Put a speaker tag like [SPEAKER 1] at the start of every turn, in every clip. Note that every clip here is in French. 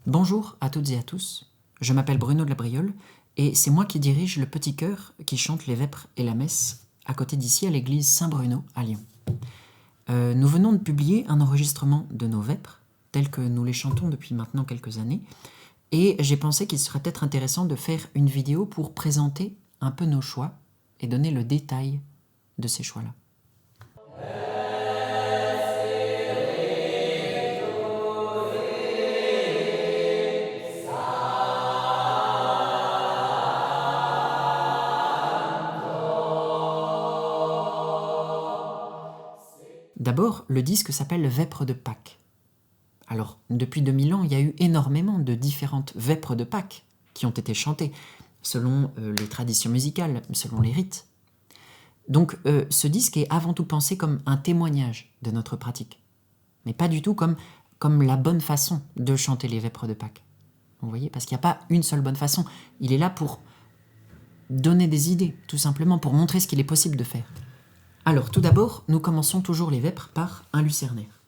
[SPEAKER 1] Bonjour à toutes et à tous, je m'appelle Bruno de la Briole et c'est moi qui dirige le petit chœur qui chante les vêpres et la messe à côté d'ici à l'église Saint-Bruno à Lyon. Nous venons de publier un enregistrement de nos vêpres, tels que nous les chantons depuis maintenant quelques années, et j'ai pensé qu'il serait peut-être intéressant de faire une vidéo pour présenter un peu nos choix et donner le détail de ces choix-là. D'abord, le disque s'appelle Vêpres de Pâques. Alors, depuis 2000 ans, il y a eu énormément de différentes vêpres de Pâques qui ont été chantées, selon les traditions musicales, selon les rites. Donc, ce disque est avant tout pensé comme un témoignage de notre pratique, mais pas du tout comme la bonne façon de chanter les vêpres de Pâques. Vous voyez, parce qu'il n'y a pas une seule bonne façon. Il est là pour donner des idées, tout simplement, pour montrer ce qu'il est possible de faire. Alors, tout d'abord, nous commençons toujours les vêpres par un lucernaire.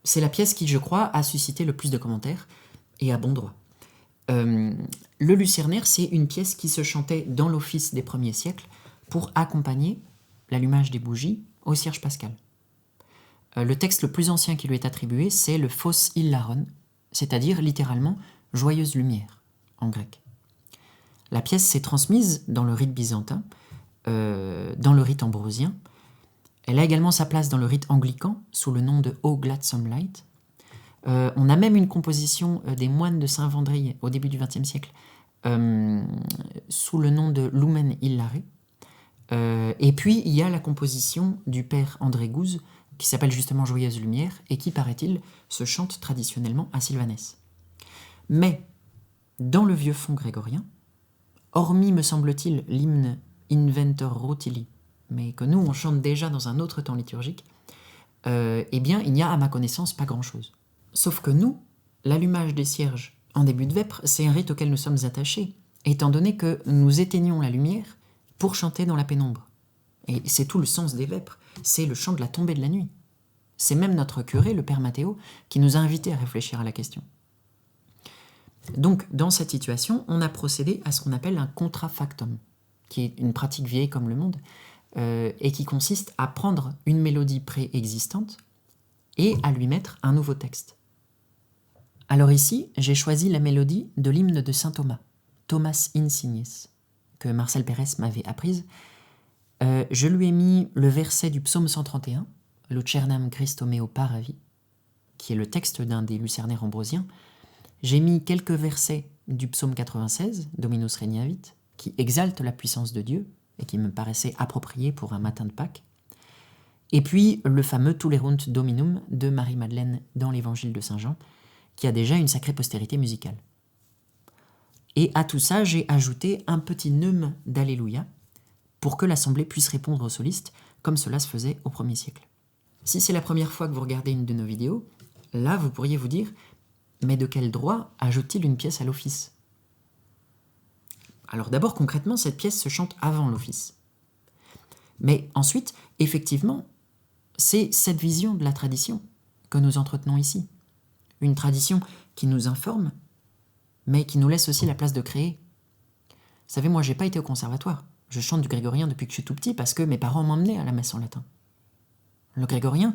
[SPEAKER 1] C'est la pièce qui, je crois, a suscité le plus de commentaires, et à bon droit. Le lucernaire, c'est une pièce qui se chantait dans l'office des premiers siècles pour accompagner l'allumage des bougies au cierge pascal. Le texte le plus ancien qui lui est attribué, c'est le Phos Illaron, c'est-à-dire littéralement « joyeuse lumière » en grec. La pièce s'est transmise dans le rite byzantin, dans le rite ambrosien. Elle a également sa place dans le rite anglican, sous le nom de O Gladsome Light. On a même une composition des moines de Saint-Vendry au début du XXe siècle, sous le nom de Lumen Illare. Et puis, il y a la composition du père André Gouze, qui s'appelle justement Joyeuse Lumière, et qui, paraît-il, se chante traditionnellement à Sylvanès. Mais, dans le vieux fond grégorien, hormis, me semble-t-il, l'hymne Inventor Rotili, mais que nous, on chante déjà dans un autre temps liturgique, eh bien, il n'y a, à ma connaissance, pas grand-chose. Sauf que nous, l'allumage des cierges en début de vêpres, c'est un rite auquel nous sommes attachés, étant donné que nous éteignons la lumière pour chanter dans la pénombre. Et c'est tout le sens des vêpres, c'est le chant de la tombée de la nuit. C'est même notre curé, le père Mathéo, qui nous a invités à réfléchir à la question. Donc, dans cette situation, on a procédé à ce qu'on appelle un contrafactum, qui est une pratique vieille comme le monde, et qui consiste à prendre une mélodie préexistante et à lui mettre un nouveau texte. Alors ici, j'ai choisi la mélodie de l'hymne de saint Thomas, Thomas Insignis, que Marcel Pérez m'avait apprise. Je lui ai mis le verset du psaume 131, Lucernam Christo meo paravi, qui est le texte d'un des lucernaires ambrosiens. J'ai mis quelques versets du psaume 96, Dominus Regnavit, qui exalte la puissance de Dieu et qui me paraissait approprié pour un matin de Pâques. Et puis le fameux Tulerunt Dominum de Marie-Madeleine dans l'évangile de Saint Jean, qui a déjà une sacrée postérité musicale. Et à tout ça, j'ai ajouté un petit neume d'Alléluia pour que l'assemblée puisse répondre aux solistes, comme cela se faisait au 1er siècle. Si c'est la première fois que vous regardez une de nos vidéos, là vous pourriez vous dire « Mais de quel droit ajoute-t-il une pièce à l'office » Alors d'abord, concrètement, cette pièce se chante avant l'office. Mais ensuite, effectivement, c'est cette vision de la tradition que nous entretenons ici. Une tradition qui nous informe, mais qui nous laisse aussi la place de créer. Vous savez, moi, j'ai pas été au conservatoire. Je chante du grégorien depuis que je suis tout petit parce que mes parents m'emmenaient à la messe en latin. Le grégorien,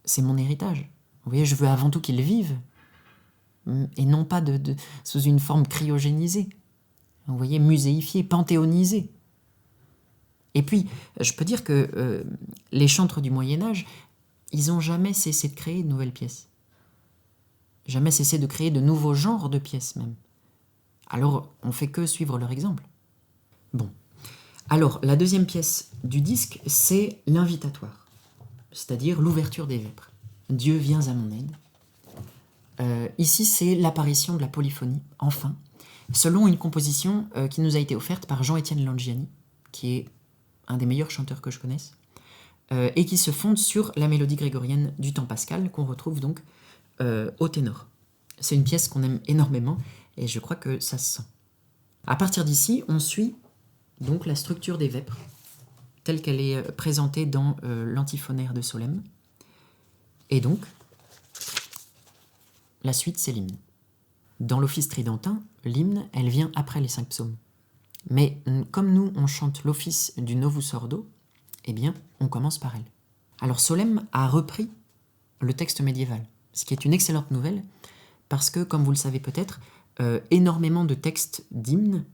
[SPEAKER 1] c'est mon héritage. Vous voyez, je veux avant tout qu'il vive, et non pas sous une forme cryogénisée. Vous voyez, muséifiée, panthéonisée. Et puis, je peux dire que les chantres du Moyen-Âge, ils n'ont jamais cessé de créer de nouvelles pièces. Jamais cessé de créer de nouveaux genres de pièces, même. Alors, on fait que suivre leur exemple. Bon. Alors, la deuxième pièce du disque, c'est l'invitatoire, c'est-à-dire l'ouverture des vêpres. Dieu vient à mon aide. Ici, c'est l'apparition de la polyphonie, enfin, selon une composition qui nous a été offerte par Jean-Étienne Langiani, qui est un des meilleurs chanteurs que je connaisse, et qui se fonde sur la mélodie grégorienne du temps pascal, qu'on retrouve donc au ténor. C'est une pièce qu'on aime énormément, et je crois que ça se sent. À partir d'ici, on suit donc la structure des vêpres, telle qu'elle est présentée dans l'antiphonaire de Solesmes. Et donc, la suite, c'est l'hymne. Dans l'office tridentin, l'hymne, elle vient après les 5 psaumes. Mais comme nous, on chante l'office du Novus Ordo, eh bien, on commence par elle. Alors Solesmes a repris le texte médiéval, ce qui est une excellente nouvelle, parce que, comme vous le savez peut-être, énormément de textes d'hymnes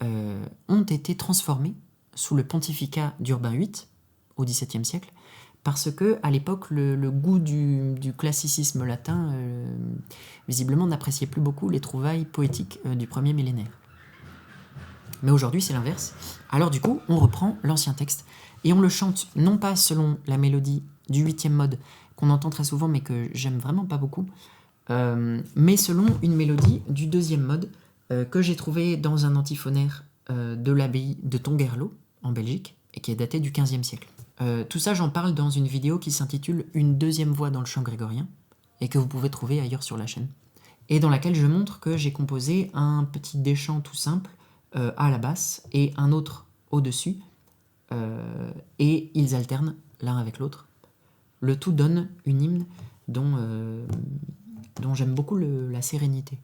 [SPEAKER 1] ont été transformés sous le pontificat d'Urbain VIII, au XVIIe siècle, parce que à l'époque, le goût du classicisme latin, visiblement, n'appréciait plus beaucoup les trouvailles poétiques du premier millénaire. Mais aujourd'hui, c'est l'inverse. Alors du coup, on reprend l'ancien texte, et on le chante non pas selon la mélodie du 8e mode, qu'on entend très souvent, mais que j'aime vraiment pas beaucoup, mais selon une mélodie du 2e mode, que j'ai trouvé dans un antiphonaire de l'abbaye de Tongerlo, en Belgique, et qui est daté du 15e siècle. Tout ça, j'en parle dans une vidéo qui s'intitule « Une deuxième voix dans le chant grégorien » et que vous pouvez trouver ailleurs sur la chaîne. Et dans laquelle je montre que j'ai composé un petit déchant tout simple à la basse et un autre au-dessus, et ils alternent l'un avec l'autre. Le tout donne une hymne dont j'aime beaucoup la sérénité.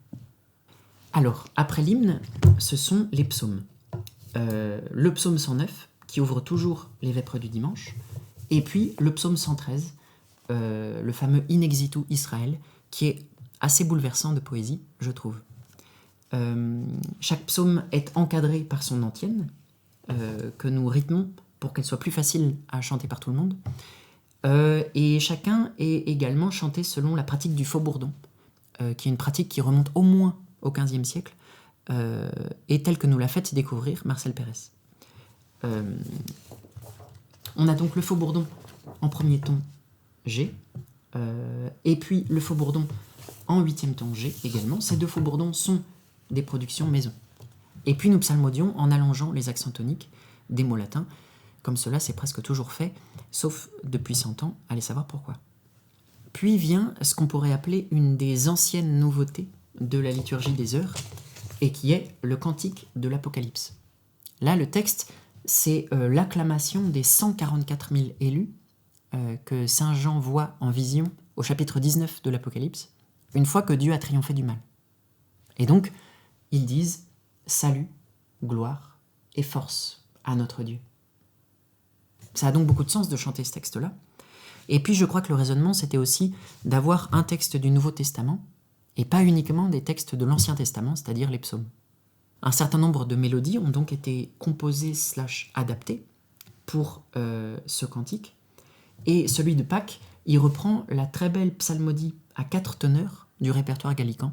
[SPEAKER 1] Alors, après l'hymne, ce sont les psaumes. Le psaume 109, qui ouvre toujours les vêpres du dimanche, et puis le psaume 113, le fameux In exitu Israël, qui est assez bouleversant de poésie, je trouve. Chaque psaume est encadré par son antienne, que nous rythmons pour qu'elle soit plus facile à chanter par tout le monde, et chacun est également chanté selon la pratique du faux-bourdon, qui est une pratique qui remonte au moins au XVe siècle, et telle que nous l'a fait découvrir Marcel Pérez. On a donc le faux-bourdon en premier ton G, et puis le faux-bourdon en 8e ton G également. Ces deux faux-bourdons sont des productions maison. Et puis nous psalmodions en allongeant les accents toniques des mots latins, comme cela c'est presque toujours fait, sauf depuis 100 ans, allez savoir pourquoi. Puis vient ce qu'on pourrait appeler une des anciennes nouveautés de la liturgie des heures, et qui est le cantique de l'Apocalypse. Là, le texte, c'est l'acclamation des 144 000 élus que Saint Jean voit en vision au chapitre 19 de l'Apocalypse, une fois que Dieu a triomphé du mal. Et donc, ils disent « Salut, gloire et force à notre Dieu ». Ça a donc beaucoup de sens de chanter ce texte-là. Et puis, je crois que le raisonnement, c'était aussi d'avoir un texte du Nouveau Testament, et pas uniquement des textes de l'Ancien Testament, c'est-à-dire les psaumes. Un certain nombre de mélodies ont donc été composées / adaptées pour ce cantique, et celui de Pâques, il reprend la très belle psalmodie à 4 teneurs du répertoire gallican,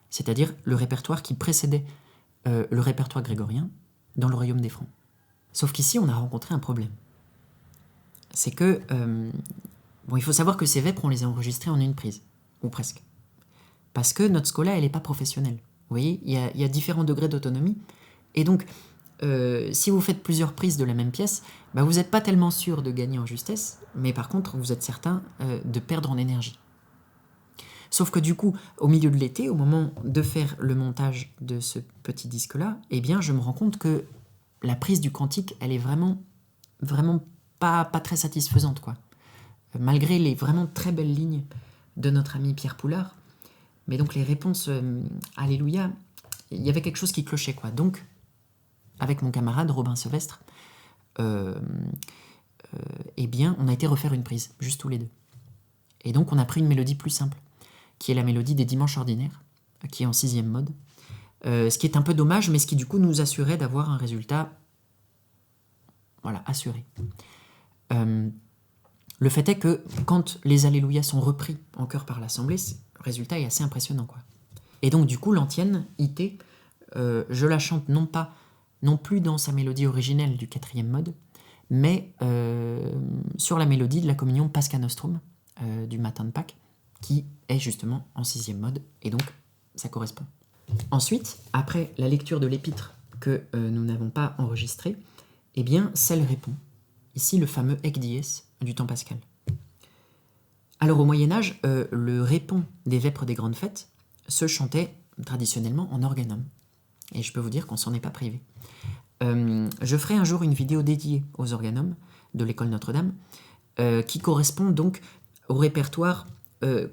[SPEAKER 1] c'est-à-dire le répertoire qui précédait le répertoire grégorien dans le royaume des Francs. Sauf qu'ici, on a rencontré un problème. C'est que, il faut savoir que ces vêpres, on les a enregistrées en une prise, ou presque. Parce que notre scola, elle n'est pas professionnelle. Vous voyez, il y a différents degrés d'autonomie. Et donc, si vous faites plusieurs prises de la même pièce, vous n'êtes pas tellement sûr de gagner en justesse, mais par contre, vous êtes certain de perdre en énergie. Sauf que du coup, au milieu de l'été, au moment de faire le montage de ce petit disque-là, eh bien, je me rends compte que la prise du cantique, elle est vraiment pas très satisfaisante, quoi. Malgré les vraiment très belles lignes de notre ami Pierre Poulard, mais donc les réponses Alléluia, il y avait quelque chose qui clochait, quoi. Donc, avec mon camarade Robin Sylvestre, eh bien, on a été refaire une prise, juste tous les deux. Et donc, on a pris une mélodie plus simple, qui est la mélodie des dimanches ordinaires, qui est en 6e mode, ce qui est un peu dommage, mais ce qui du coup nous assurait d'avoir un résultat, assuré. Le fait est que quand les Alléluia sont repris en chœur par l'assemblée, le résultat est assez impressionnant, quoi. Et donc du coup, l'antienne, IT, je la chante non plus dans sa mélodie originelle du 4e mode, mais sur la mélodie de la communion Pascha Nostrum du matin de Pâques, qui est justement en 6e mode, et donc ça correspond. Ensuite, après la lecture de l'épître que nous n'avons pas enregistrée, eh bien, celle répond. Ici, le fameux Ec dies du temps pascal. Alors, au Moyen-Âge, le répond des vêpres des grandes fêtes se chantait traditionnellement en organum. Et je peux vous dire qu'on s'en est pas privé. Je ferai un jour une vidéo dédiée aux organums de l'école Notre-Dame, qui correspond donc au répertoire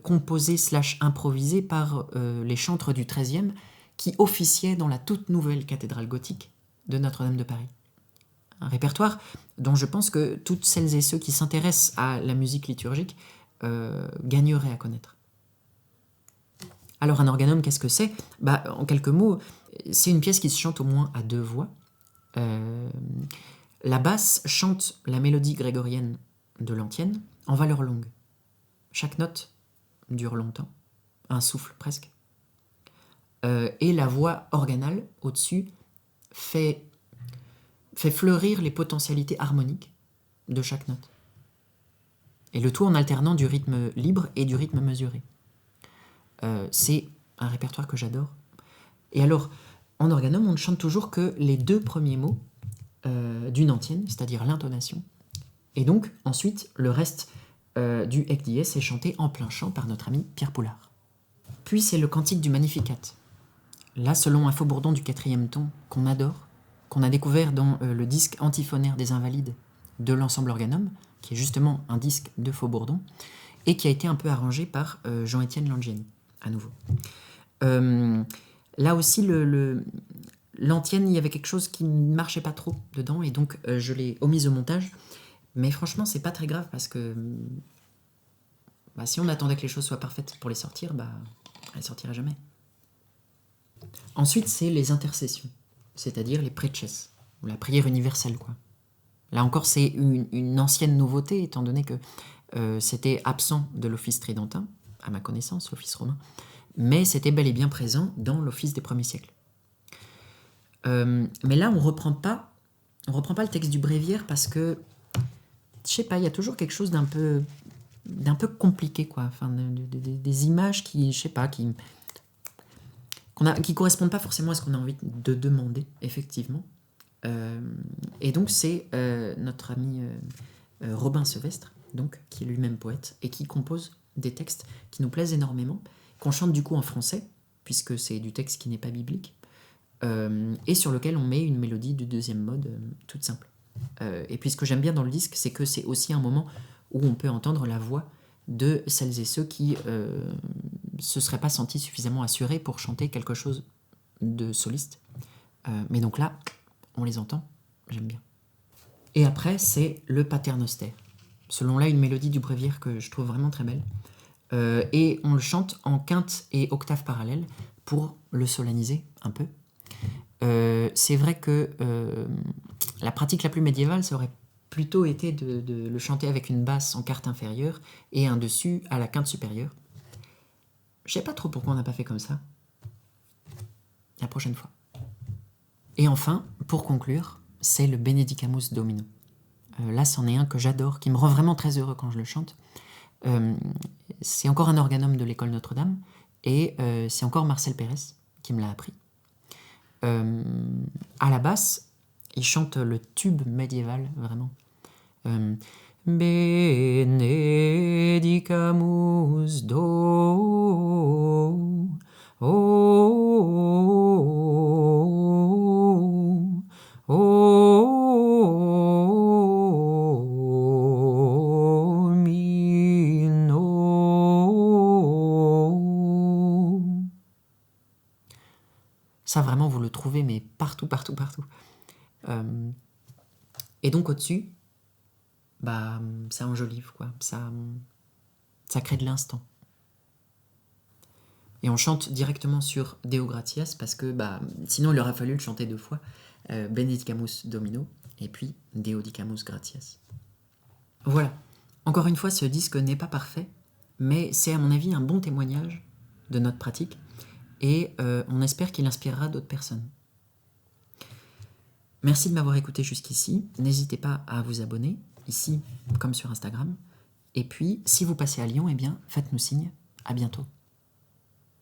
[SPEAKER 1] composée / improvisée par les chantres du XIIIe qui officiaient dans la toute nouvelle cathédrale gothique de Notre-Dame de Paris. Un répertoire dont je pense que toutes celles et ceux qui s'intéressent à la musique liturgique gagneraient à connaître. Alors un organum, qu'est-ce que c'est ? En quelques mots, c'est une pièce qui se chante au moins à 2 voix. La basse chante la mélodie grégorienne de l'antienne en valeur longue. Chaque note dure longtemps, un souffle presque. Et la voix organale au-dessus fait fleurir les potentialités harmoniques de chaque note. Et le tout en alternant du rythme libre et du rythme mesuré. C'est un répertoire que j'adore. Et alors, en organum, on ne chante toujours que les 2 premiers mots d'une antienne, c'est-à-dire l'intonation. Et donc, ensuite, le reste du Ec dies est chanté en plein chant par notre ami Pierre Poulard. Puis c'est le cantique du Magnificat. Là, selon un faux-bourdon du 4e ton qu'on adore, qu'on a découvert dans le disque antiphonaire des Invalides de l'ensemble Organum, qui est justement un disque de faux-bourdon, et qui a été un peu arrangé par Jean-Étienne Langiani, à nouveau. Là aussi, l'antienne, il y avait quelque chose qui ne marchait pas trop dedans, et donc je l'ai omise au montage. Mais franchement, c'est pas très grave, parce que si on attendait que les choses soient parfaites pour les sortir, elles sortiraient jamais. Ensuite, c'est les intercessions, c'est-à-dire les preces, ou la prière universelle, quoi. Là encore, c'est une ancienne nouveauté, étant donné que c'était absent de l'office tridentin, à ma connaissance, l'office romain, mais c'était bel et bien présent dans l'office des premiers siècles. Mais là, on reprend pas le texte du bréviaire parce que, je sais pas, il y a toujours quelque chose d'un peu compliqué, quoi. Enfin, des images qui, je sais pas, qui correspondent pas forcément à ce qu'on a envie de demander, effectivement. Et donc, c'est notre ami Robin Sevestre, donc, qui est lui-même poète, et qui compose des textes qui nous plaisent énormément, qu'on chante du coup en français, puisque c'est du texte qui n'est pas biblique, et sur lequel on met une mélodie du 2e mode toute simple. Et puis ce que j'aime bien dans le disque, c'est que c'est aussi un moment où on peut entendre la voix de celles et ceux qui se seraient pas sentis suffisamment assurés pour chanter quelque chose de soliste. Mais donc là, on les entend, j'aime bien. Et après, c'est le Paternoster. Selon là, une mélodie du bréviaire que je trouve vraiment très belle. Et on le chante en quinte et octave parallèle pour le solenniser un peu. C'est vrai que la pratique la plus médiévale, ça aurait plutôt été de le chanter avec une basse en quarte inférieure et un dessus à la quinte supérieure. Je sais pas trop pourquoi on n'a pas fait comme ça. La prochaine fois. Et enfin, pour conclure, c'est le Benedicamus Domino. Là, c'en est un que j'adore, qui me rend vraiment très heureux quand je le chante. C'est encore un organum de l'école Notre-Dame, et c'est encore Marcel Pérez qui me l'a appris. À la basse, il chante le tube médiéval, vraiment. Benedicamus Do Ça, vraiment, vous le trouvez, mais partout. Et donc, au-dessus, ça enjolive, quoi. Ça crée de l'instant. Et on chante directement sur Deo Gratias, parce que sinon, il aurait fallu le chanter 2 fois. Benedicamus Domino, et puis Deo Dicamus Gratias. Voilà. Encore une fois, ce disque n'est pas parfait, mais c'est à mon avis un bon témoignage de notre pratique, et on espère qu'il inspirera d'autres personnes. Merci de m'avoir écouté jusqu'ici. N'hésitez pas à vous abonner, ici comme sur Instagram. Et puis, si vous passez à Lyon, faites-nous signe. À bientôt.